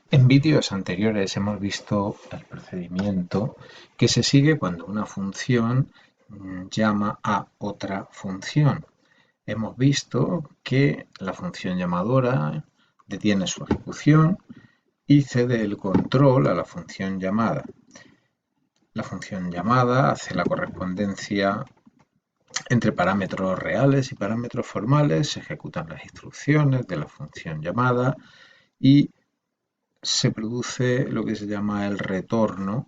En vídeos anteriores hemos visto el procedimiento que se sigue cuando una función llama a otra función. Hemos visto que la función llamadora detiene su ejecución y cede el control a la función llamada. La función llamada hace la correspondencia entre parámetros reales y parámetros formales, se ejecutan las instrucciones de la función llamada y se produce lo que se llama el retorno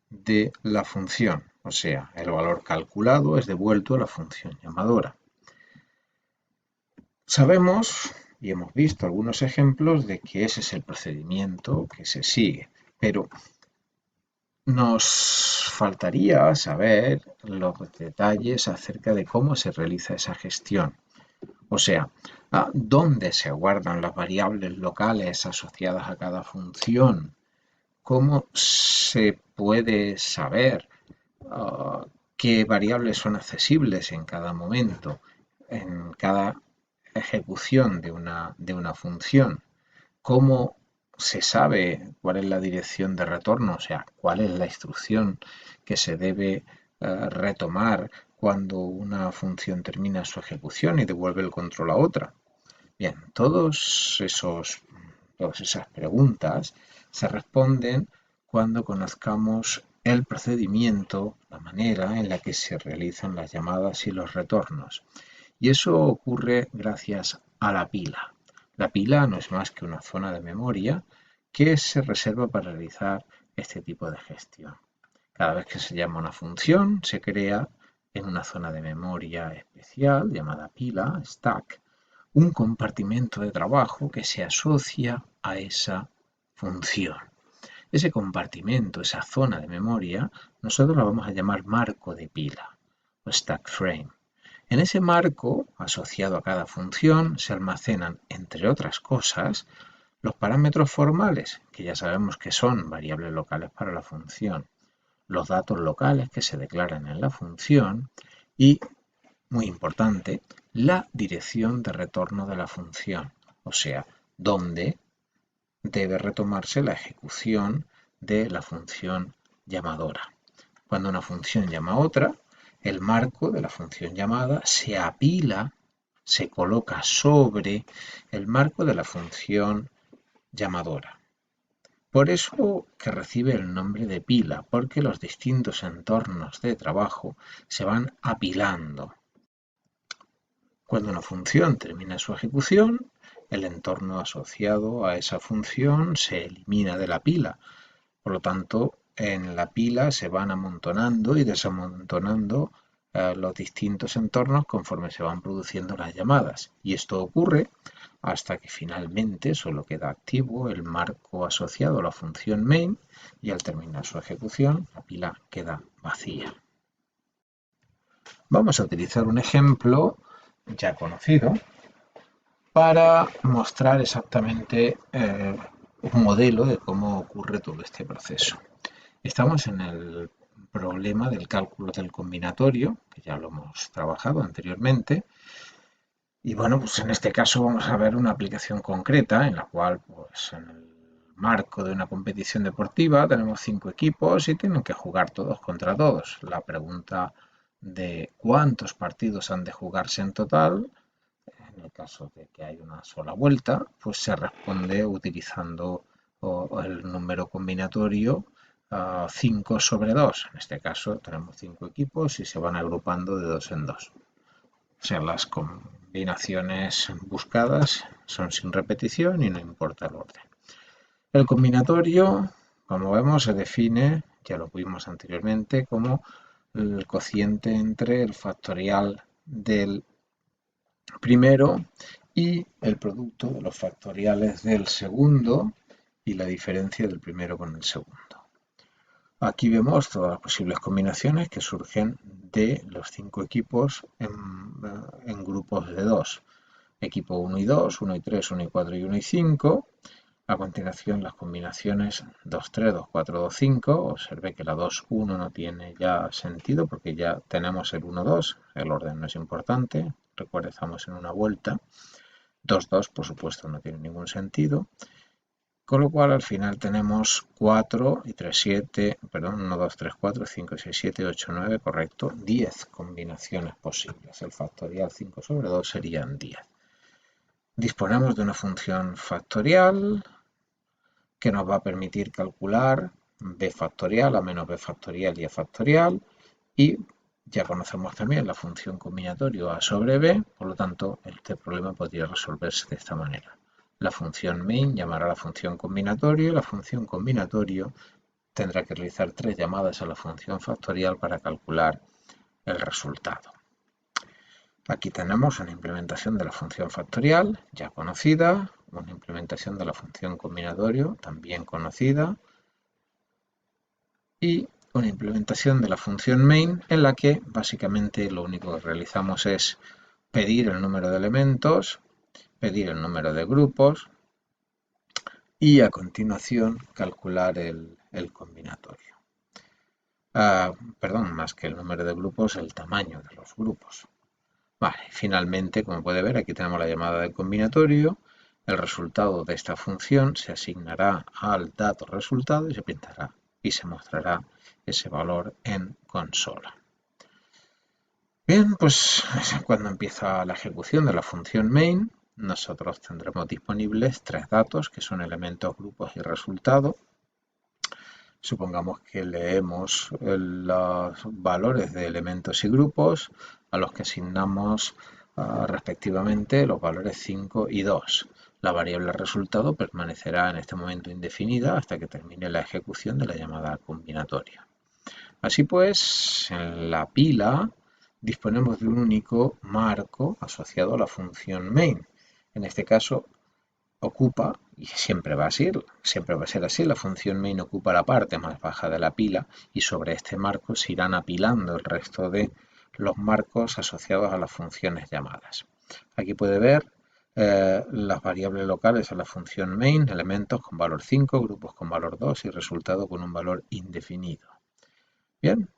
de la función, o sea, el valor calculado es devuelto a la función llamadora. Sabemos y hemos visto algunos ejemplos de que ese es el procedimiento que se sigue, pero nos faltaría saber los detalles acerca de cómo se realiza esa gestión. O sea, dónde se guardan las variables locales asociadas a cada función. ¿Cómo se puede saber qué variables son accesibles en cada momento, en cada ejecución de una función? ¿Cómo se sabe cuál es la dirección de retorno? O sea, cuál es la instrucción que se debe retomar cuando una función termina su ejecución y devuelve el control a otra. Bien, todas esas preguntas se responden cuando conozcamos el procedimiento, la manera en la que se realizan las llamadas y los retornos. Y eso ocurre gracias a la pila. La pila no es más que una zona de memoria que se reserva para realizar este tipo de gestión. Cada vez que se llama una función, se crea en una zona de memoria especial llamada pila, stack, un compartimento de trabajo que se asocia a esa función. Ese compartimento, esa zona de memoria, nosotros la vamos a llamar marco de pila o stack frame. En ese marco, asociado a cada función, se almacenan, entre otras cosas, los parámetros formales, que ya sabemos que son variables locales para la función, los datos locales que se declaran en la función y, muy importante, la dirección de retorno de la función, o sea, dónde debe retomarse la ejecución de la función llamadora. Cuando una función llama a otra, el marco de la función llamada se apila, se coloca sobre el marco de la función llamadora. Por eso que recibe el nombre de pila, porque los distintos entornos de trabajo se van apilando. Cuando una función termina su ejecución, el entorno asociado a esa función se elimina de la pila. Por lo tanto, en la pila se van amontonando y desamontonando los distintos entornos conforme se van produciendo las llamadas. Y esto ocurre hasta que finalmente solo queda activo el marco asociado a la función main y al terminar su ejecución la pila queda vacía. Vamos a utilizar un ejemplo ya conocido para mostrar exactamente un modelo de cómo ocurre todo este proceso. Estamos en el problema del cálculo del combinatorio, que ya lo hemos trabajado anteriormente, y bueno, pues en este caso vamos a ver una aplicación concreta en la cual, pues en el marco de una competición deportiva tenemos 5 equipos y tienen que jugar todos contra todos. La pregunta de cuántos partidos han de jugarse en total, en el caso de que hay una sola vuelta, pues se responde utilizando el número combinatorio 5 sobre 2. En este caso tenemos 5 equipos y se van agrupando de 2 en 2. O sea, las combinaciones buscadas son sin repetición y no importa el orden. El combinatorio, como vemos, se define, ya lo vimos anteriormente, como el cociente entre el factorial del primero y el producto de los factoriales del segundo y la diferencia del primero con el segundo. Aquí vemos todas las posibles combinaciones que surgen de los 5 equipos en grupos de 2. Equipo 1 y 2, 1 y 3, 1 y 4 y 1 y 5. A continuación las combinaciones 2, 3, 2, 4, 2, 5. Observe que la 2, 1 no tiene ya sentido porque ya tenemos el 1, 2. El orden no es importante. Recuerda, estamos en una vuelta. 2, 2, por supuesto, no tiene ningún sentido. Con lo cual al final tenemos 4 y 3, 7, perdón, 1, 2, 3, 4, 5, 6, 7, 8, 9, correcto, 10 combinaciones posibles. El factorial 5 sobre 2 serían 10. Disponemos de una función factorial que nos va a permitir calcular b factorial, a menos b factorial y a factorial, y ya conocemos también la función combinatoria a sobre b, por lo tanto este problema podría resolverse de esta manera. La función main llamará a la función combinatoria y la función combinatorio tendrá que realizar 3 llamadas a la función factorial para calcular el resultado. Aquí tenemos una implementación de la función factorial ya conocida, una implementación de la función combinatorio también conocida y una implementación de la función main en la que básicamente lo único que realizamos es pedir el número de elementos, pedir el número de grupos y a continuación calcular el combinatorio. Perdón, más que el número de grupos, el tamaño de los grupos. Vale, finalmente, como puede ver, aquí tenemos la llamada de combinatorio. El resultado de esta función se asignará al dato resultado y se pintará y se mostrará ese valor en consola. Bien, pues cuando empieza la ejecución de la función main, nosotros tendremos disponibles 3 datos que son elementos, grupos y resultado. Supongamos que leemos los valores de elementos y grupos a los que asignamos respectivamente los valores 5 y 2. La variable resultado permanecerá en este momento indefinida hasta que termine la ejecución de la llamada combinatoria. Así pues, en la pila disponemos de un único marco asociado a la función main. En este caso, ocupa, y siempre va a ser así, la función main ocupa la parte más baja de la pila y sobre este marco se irán apilando el resto de los marcos asociados a las funciones llamadas. Aquí puede ver las variables locales a la función main, elementos con valor 5, grupos con valor 2 y resultado con un valor indefinido. Bien,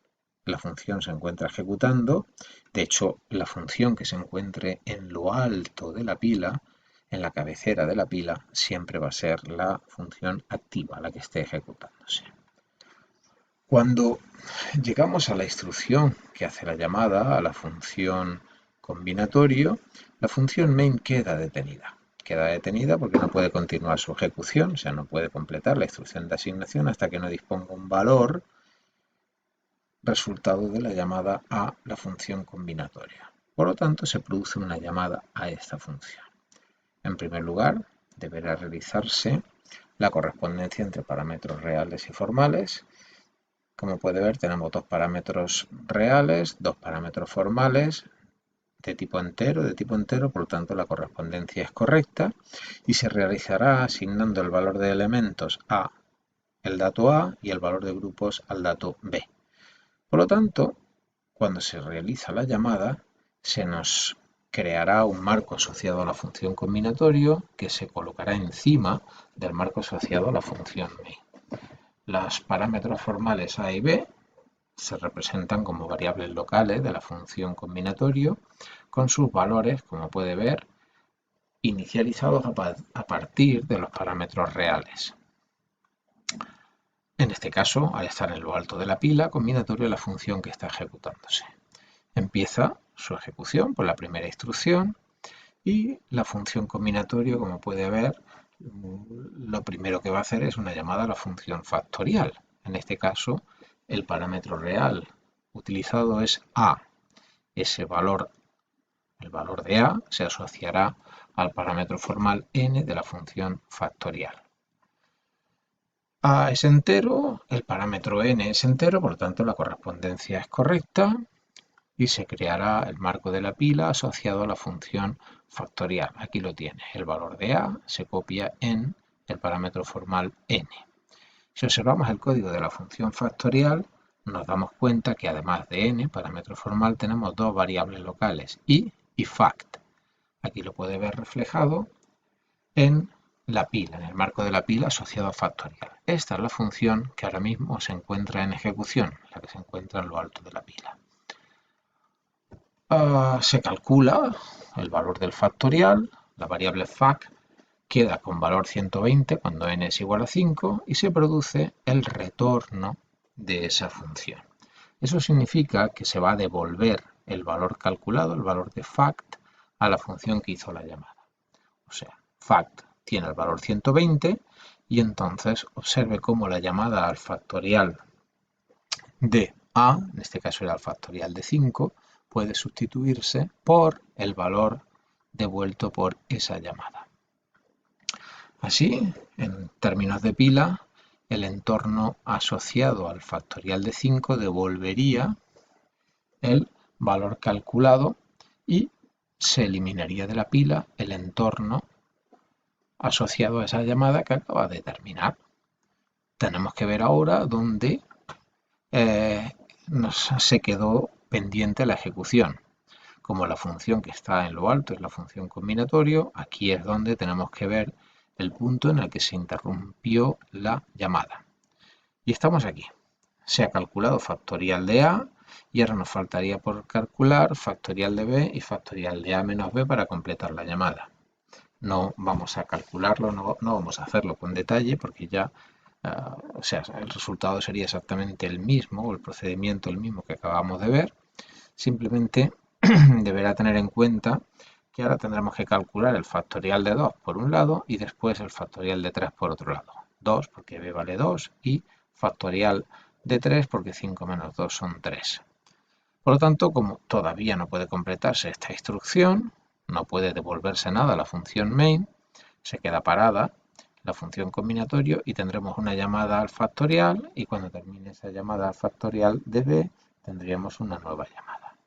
la función se encuentra ejecutando. De hecho, la función que se encuentre en lo alto de la pila, en la cabecera de la pila, siempre va a ser la función activa, la que esté ejecutándose. Cuando llegamos a la instrucción que hace la llamada a la función combinatorio, la función main queda detenida. Queda detenida porque no puede continuar su ejecución, o sea, no puede completar la instrucción de asignación hasta que no disponga un valor resultado de la llamada a la función combinatoria. Por lo tanto, se produce una llamada a esta función. En primer lugar, deberá realizarse la correspondencia entre parámetros reales y formales. Como puede ver, tenemos 2 parámetros reales, 2 parámetros formales de tipo entero, por lo tanto la correspondencia es correcta y se realizará asignando el valor de elementos a el dato A y el valor de grupos al dato B. Por lo tanto, cuando se realiza la llamada, se nos creará un marco asociado a la función combinatorio que se colocará encima del marco asociado a la función main. Los parámetros formales A y B se representan como variables locales de la función combinatorio con sus valores, como puede ver, inicializados a partir de los parámetros reales. En este caso, al estar en lo alto de la pila, combinatorio es la función que está ejecutándose. Empieza su ejecución por la primera instrucción y la función combinatorio, como puede ver, lo primero que va a hacer es una llamada a la función factorial. En este caso, el parámetro real utilizado es A. Ese valor, el valor de A, se asociará al parámetro formal n de la función factorial. A es entero, el parámetro n es entero, por lo tanto la correspondencia es correcta y se creará el marco de la pila asociado a la función factorial. Aquí lo tiene, el valor de A se copia en el parámetro formal n. Si observamos el código de la función factorial, nos damos cuenta que además de n, parámetro formal, tenemos 2 variables locales, i y fact. Aquí lo puede ver reflejado en la pila, en el marco de la pila asociado a factorial. Esta es la función que ahora mismo se encuentra en ejecución, la que se encuentra en lo alto de la pila. Se calcula el valor del factorial, la variable fact queda con valor 120 cuando n es igual a 5 y se produce el retorno de esa función. Eso significa que se va a devolver el valor calculado, el valor de fact, a la función que hizo la llamada. O sea, fact tiene el valor 120 y entonces observe cómo la llamada al factorial de a, en este caso era el factorial de 5, puede sustituirse por el valor devuelto por esa llamada. Así, en términos de pila, el entorno asociado al factorial de 5 devolvería el valor calculado y se eliminaría de la pila el entorno asociado a esa llamada que acaba de terminar. Tenemos que ver ahora dónde se quedó pendiente la ejecución. Como la función que está en lo alto es la función combinatorio, aquí es donde tenemos que ver el punto en el que se interrumpió la llamada. Y estamos aquí. Se ha calculado factorial de A y ahora nos faltaría por calcular factorial de B y factorial de A menos B para completar la llamada. No vamos a calcularlo, no vamos a hacerlo con detalle porque ya, o sea, el resultado sería exactamente el mismo, o el procedimiento el mismo que acabamos de ver. Simplemente deberá tener en cuenta que ahora tendremos que calcular el factorial de 2 por un lado y después el factorial de 3 por otro lado. 2 porque b vale 2 y factorial de 3 porque 5 menos 2 son 3. Por lo tanto, como todavía no puede completarse esta instrucción, no puede devolverse nada a la función main, se queda parada la función combinatorio y tendremos una llamada al factorial y cuando termine esa llamada al factorial de b tendríamos una nueva llamada.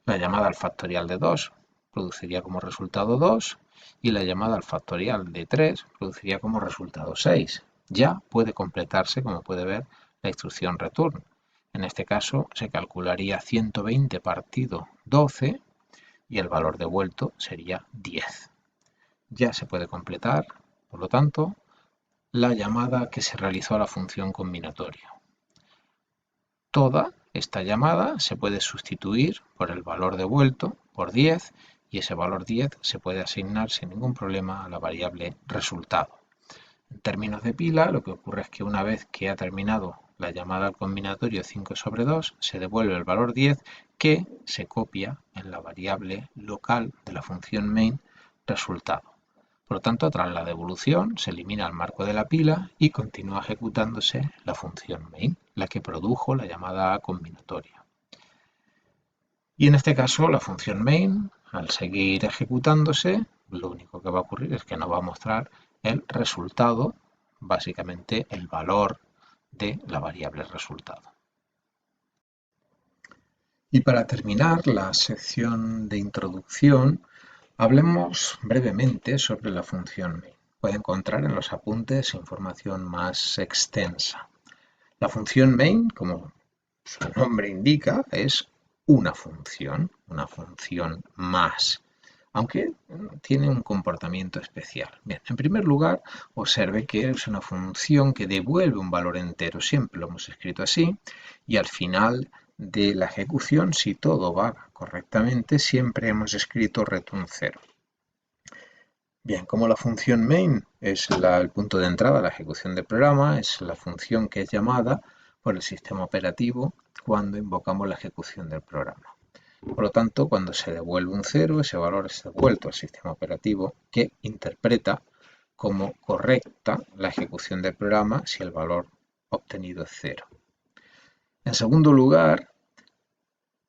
La llamada al factorial de 2 produciría como resultado 2 y la llamada al factorial de 3 produciría como resultado 6. Ya puede completarse, como puede ver, la instrucción return. En este caso se calcularía 120 partido 12 y el valor devuelto sería 10. Ya se puede completar, por lo tanto, la llamada que se realizó a la función combinatoria. Toda esta llamada se puede sustituir por el valor devuelto por 10 y ese valor 10 se puede asignar sin ningún problema a la variable resultado. En términos de pila, lo que ocurre es que una vez que ha terminado la llamada al combinatorio 5 sobre 2, se devuelve el valor 10 que se copia en la variable local de la función main resultado. Por lo tanto, tras la devolución se elimina el marco de la pila y continúa ejecutándose la función main, la que produjo la llamada combinatoria. Y en este caso, la función main, al seguir ejecutándose, lo único que va a ocurrir es que nos va a mostrar el resultado, básicamente el valor de la variable resultado. Y para terminar la sección de introducción, hablemos brevemente sobre la función main. Puede encontrar en los apuntes información más extensa. La función main, como su nombre indica, es una función más, aunque tiene un comportamiento especial. Bien, en primer lugar, observe que es una función que devuelve un valor entero, siempre lo hemos escrito así, y al final de la ejecución, si todo va correctamente, siempre hemos escrito return 0. Bien, como la función main es el punto de entrada a la ejecución del programa, es la función que es llamada por el sistema operativo cuando invocamos la ejecución del programa. Por lo tanto, cuando se devuelve un 0, ese valor es devuelto al sistema operativo que interpreta como correcta la ejecución del programa si el valor obtenido es 0. En segundo lugar,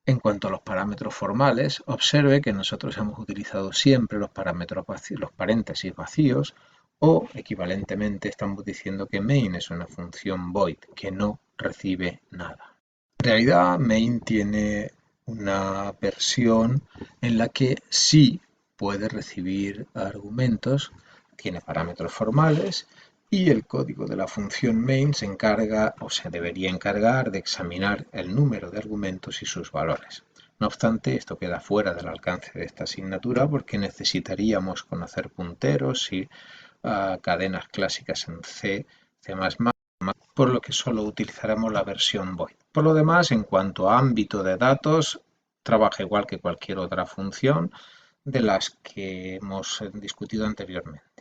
en cuanto a los parámetros formales, observe que nosotros hemos utilizado siempre los parámetros vacíos, los paréntesis vacíos, o equivalentemente estamos diciendo que main es una función void, que no recibe nada. En realidad, main tiene una versión en la que sí puede recibir argumentos, tiene parámetros formales, y el código de la función main se encarga o se debería encargar de examinar el número de argumentos y sus valores. No obstante, esto queda fuera del alcance de esta asignatura porque necesitaríamos conocer punteros y cadenas clásicas en C, C++, por lo que solo utilizaremos la versión void. Por lo demás, en cuanto a ámbito de datos, trabaja igual que cualquier otra función de las que hemos discutido anteriormente.